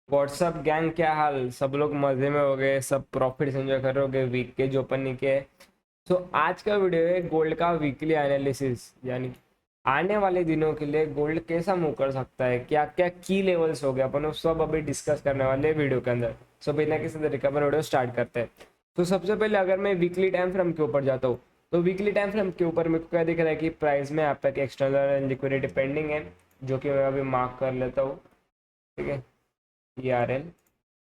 WhatsApp gang, क्या हाल? सब लोग मजे में हो गए, सब प्रॉफिट्स एंजॉय कर रहे होगे वीक के जो अपन के। तो आज का वीडियो है गोल्ड का वीकली एनालिसिस, यानी आने वाले दिनों के लिए गोल्ड कैसा मूव कर सकता है, क्या क्या की लेवल्स हो गए, अपन वो सब अभी डिस्कस करने वाले हैं वीडियो के अंदर। सो बिना किसी तरीके अपन वीडियो स्टार्ट करते हैं। तो सबसे पहले अगर मैं वीकली टाइम फ्रेम के ऊपर जाता हूँ, तो वीकली टाइम फ्रेम के ऊपर मेरे को क्या दिख रहा है कि प्राइस में आप तक एक्सटर्नल एंड लिक्विडिटी पेंडिंग है, जो कि मैं अभी मार्क कर लेता हूँ। ठीक है, ERL।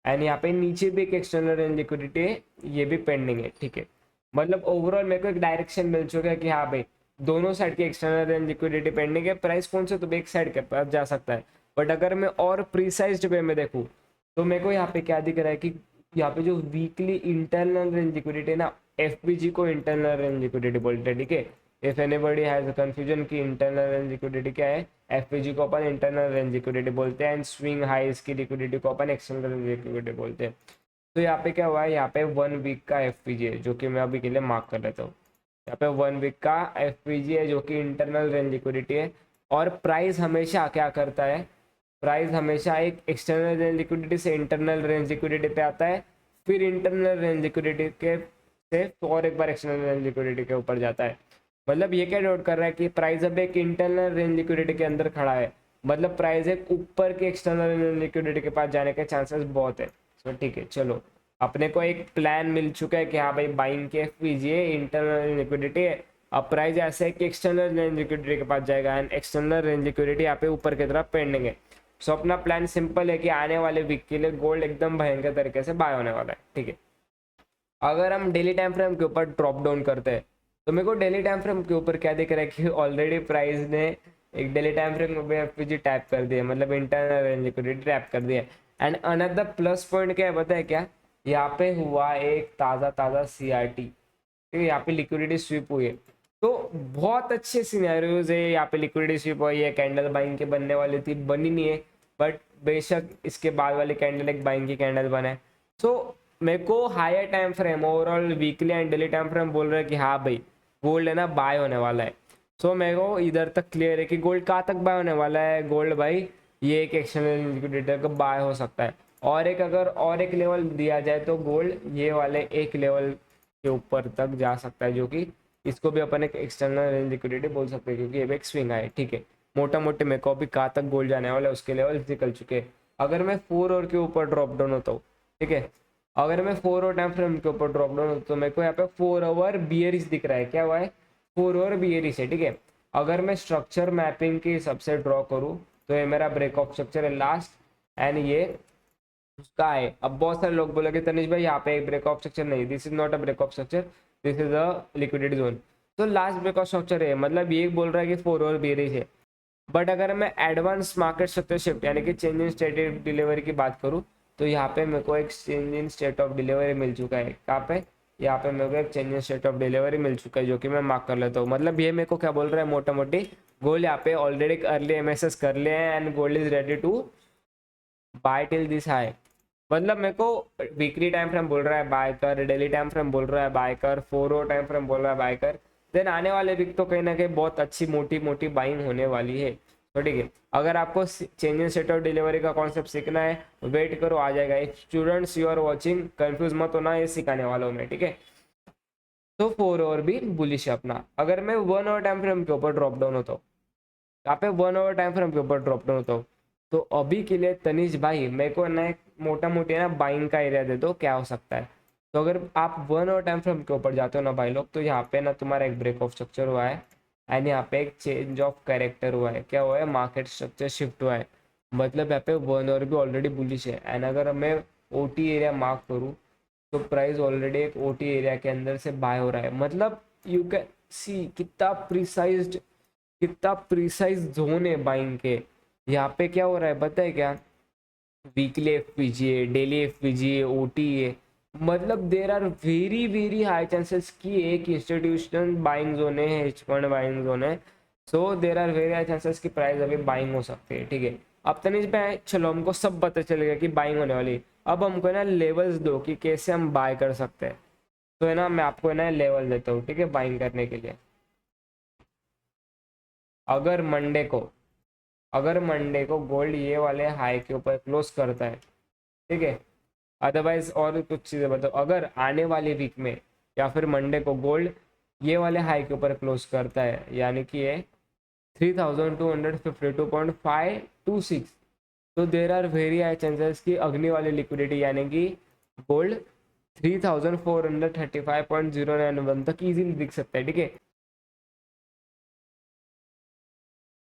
एंड यहाँ पे नीचे भी एक एक्सटर्नल रेंज लिक्विडिटी है, ये भी पेंडिंग है। ठीक है, मतलब ओवरऑल मेरे को एक डायरेक्शन मिल चुका है कि हाँ भाई, दोनों साइड की एक्सटर्नल रेंज लिक्विडिटी पेंडिंग है। प्राइस कौन से, तो एक साइड के पास जा सकता है। बट अगर मैं और प्रिसाइज्ड वे में देखूँ, तो मेरे को यहाँ पे क्या दिख रहा है कि यहाँ पे जो वीकली इंटरनल रेंज लिक्विडिटी है ना, FPG को इंटरनल रेंज लिक्विडिटी बोलते हैं। ठीक है, इफ एनीबॉडी हैज कंफ्यूजन की इंटरनल रेंज लिक्विडिटी क्या है, FPG को अपन इंटरनल रेंज लिक्विडिटी बोलते हैं, एंड स्विंग हाइज की लिक्विडिटी को अपन एक्सटर्नल रेंज लिक्विडिटी बोलते हैं। तो यहाँ पे क्या हुआ है, यहाँ पे 1 वीक का FPG है, जो कि मैं अभी के लिए मार्क कर लेता हूँ। यहाँ पे 1 वीक का FPG है, जो कि इंटरनल रेंज लिक्विडिटी है। और प्राइस हमेशा क्या करता है, प्राइस हमेशा एक एक्सटर्नल रेंज लिक्विडिटी से इंटरनल रेंज लिक्विडिटी पे आता है, फिर इंटरनल रेंज लिक्विडिटी के से और एक बार एक्सटर्नल रेंज लिक्विडिटी के ऊपर जाता है। मतलब ये क्या नोट कर रहा है कि प्राइस अब एक इंटरनल रेंज लिक्विडिटी के अंदर खड़ा है, मतलब प्राइस एक ऊपर के एक्सटर्नल रेंज लिक्विडिटी के पास जाने के चांसेस बहुत है। तो ठीक है, चलो अपने को एक प्लान मिल चुका है कि हाँ भाई, बाइंग के FPG है, इंटरनल लिक्विडिटी है। अब प्राइस ऐसे है कि एक्सटर्नल रेंज लिक्विडिटी के पास जाएगा, एंड एक्सटर्नल रेंज लिक्विडिटी यहाँ पे ऊपर की तरफ पेंडिंग है। सो अपना प्लान सिंपल है कि आने वाले वीक के लिए गोल्ड एकदम भयंकर तरीके से बाय होने वाला है। ठीक है, अगर हम डेली टाइम फ्रेम के ऊपर ड्रॉप डाउन करते हैं, तो मेरे को डेली टाइम फ्रेम के ऊपर क्या दिख रहा है कि ऑलरेडी प्राइस ने एक डेली टाइम फ्रेम में FPG टैप कर दिया, मतलब इंटरनल रेंज लिक्विडिटी टैप कर दिया। एंड अनदर प्लस पॉइंट क्या है पता है क्या, यहाँ पे हुआ एक ताज़ा ताज़ा CRT। ठीक है, यहाँ पे लिक्विडिटी स्वीप हुई है। तो बहुत अच्छे सिनेरियोज है, यहाँ पे लिक्विडिटी स्वीप हुई है, कैंडल बाइंग के बनने वाली थी, बनी नहीं है। बट बेशक इसके बाद वाली कैंडल एक बाइंग की कैंडल बने। सो मेरे को higher time frame, overall weekly and daily time frame बोल रहा है कि हाँ भाई, गोल्ड है ना बाय होने वाला है। सो मेरे को इधर तक क्लियर है कि गोल्ड कहाँ तक बाय होने वाला है। गोल्ड भाई, ये एक एक्सटर्नल लिक्विडिटी का बाय हो सकता है, और एक अगर और एक लेवल दिया जाए तो गोल्ड ये वाले एक लेवल के ऊपर तक जा सकता है, जो कि इसको भी अपन एक एक्सटर्नल रेंज लिक्विडिटी बोल सकते हैं, क्योंकि ये भी एक स्विंग है। ठीक है, मोटा मोटे मेरे को अभी कहाँ तक गोल्ड जाने वाला है उसके लेवल निकल चुके हैं। अगर मैं 4 और के ऊपर ड्रॉप डाउन होता हूँ, ठीक है, अगर मैं 4 और टाइम फ्रेम के ऊपर ड्रॉप डाउन तो मेरे को यहाँ पे 4 आवर बियरिश दिख रहा है। क्या हुआ है, 4 आवर बियरिश है। ठीक है, अगर मैं स्ट्रक्चर मैपिंग के हिसाब से ड्रॉ करूँ, तो ये मेरा ब्रेक ऑफ स्ट्रक्चर है लास्ट, एंड ये उसका है। अब बहुत सारे लोग बोले कि तनिष भाई, यहाँ पे एक ब्रेक ऑफ स्ट्रक्चर नहीं, this is not a break of structure, this is a liquidity zone. तो लास्ट ब्रेक ऑफ स्ट्रक्चर है, मतलब ये बोल रहा है कि 4 आवर बियरिश है। बट अगर मैं एडवांस मार्केट स्ट्रक्चर शिफ्ट, यानी कि change in state of delivery की बात करूँ, तो यहाँ पे मेरे को एक change in state of delivery मिल चुका है। कहाँ पे, यहाँ पे मेरे को एक change in state of delivery मिल चुका है, जो कि मैं मार्क कर लेता हूँ। मतलब ये मेरे को क्या बोल रहा है, मोटा मोटी गोल्ड यहाँ पे ऑलरेडी अर्ली MSS कर लिए हैं, and gold is ready to buy till this high. मतलब मेरे को वीकली टाइम फ्रेम बोल रहा है बाय कर, डेली टाइम फ्रेम बोल रहा है बाय कर, 4 और टाइम फ्रेम बोल रहा है बाय कर। देन आने वाले वीक तो कहीं ना कहीं बहुत अच्छी मोटी मोटी बाइंग होने वाली है। तो ठीक है, अगर आपको change in state of delivery का कॉन्सेप्ट सीखना है, वेट करो, आ जाएगा। If students you are watching, confuse मत होना, ये सिखाने वाला हूँ मैं। ठीक है, तो 4 और भी बुलिश है अपना। अगर मैं 1 और टाइम फ्रेम के ऊपर ड्रॉप डाउन होता हूँ, यहाँ पे 1 और टाइम फ्रेम के ऊपर ड्रॉप डाउन होता हूँ, तो अभी के लिए तनीष भाई मेरे को ना एक मोटा मोटी ना बाइंग का एरिया दे दो, क्या हो सकता है। तो अगर आप 1 और टाइम फ्रेम के ऊपर जाते हो ना भाई लोग, तो यहाँ पे ना तुम्हारा एक ब्रेक ऑफ स्ट्रक्चर हुआ है, एंड यहाँ पे एक चेंज ऑफ कैरेक्टर हुआ है। क्या हुआ है, मार्केट स्ट्रक्चर शिफ्ट हुआ है। मतलब यहाँ पे 1 और भी ऑलरेडी बुलिश है। एंड अगर मैं OT एरिया मार्क करूँ, तो प्राइस ऑलरेडी एक OT एरिया के अंदर से बाय हो रहा है। मतलब यू कैन सी कितना प्रिसाइज जोन है बाइंग के। यहाँ पे क्या हो रहा है पता है क्या, वीकली FPG है, डेली FPG है, OT है। मतलब there are very very high chances कि एक इंस्टीट्यूशनल बाइंग जोन है, हेज फंड बाइंग जोन है। So there are very high chances कि प्राइस अभी बाइंग हो सकती है। ठीक है, अब तनिष भाई चलो, हमको सब पता चलेगा कि बाइंग होने वाली है। अब हमको ना लेवल्स दो कि कैसे हम बाय कर सकते हैं। तो है ना, मैं आपको है ना लेवल देता हूँ, ठीक है, बाइंग करने के लिए। अगर मंडे को अगर मंडे को गोल्ड ये वाले हाई के ऊपर क्लोज करता है, ठीक है। अदरवाइज और कुछ चीज़ें बताओ, अगर आने वाले वीक में या फिर मंडे को गोल्ड ये वाले हाई के ऊपर क्लोज करता है, यानी कि ये 3252.526, तो there are very high chances कि अग्नि वाली लिक्विडिटी यानी कि गोल्ड 3435.091 तक इजीली दिख सकता है, ठीक है।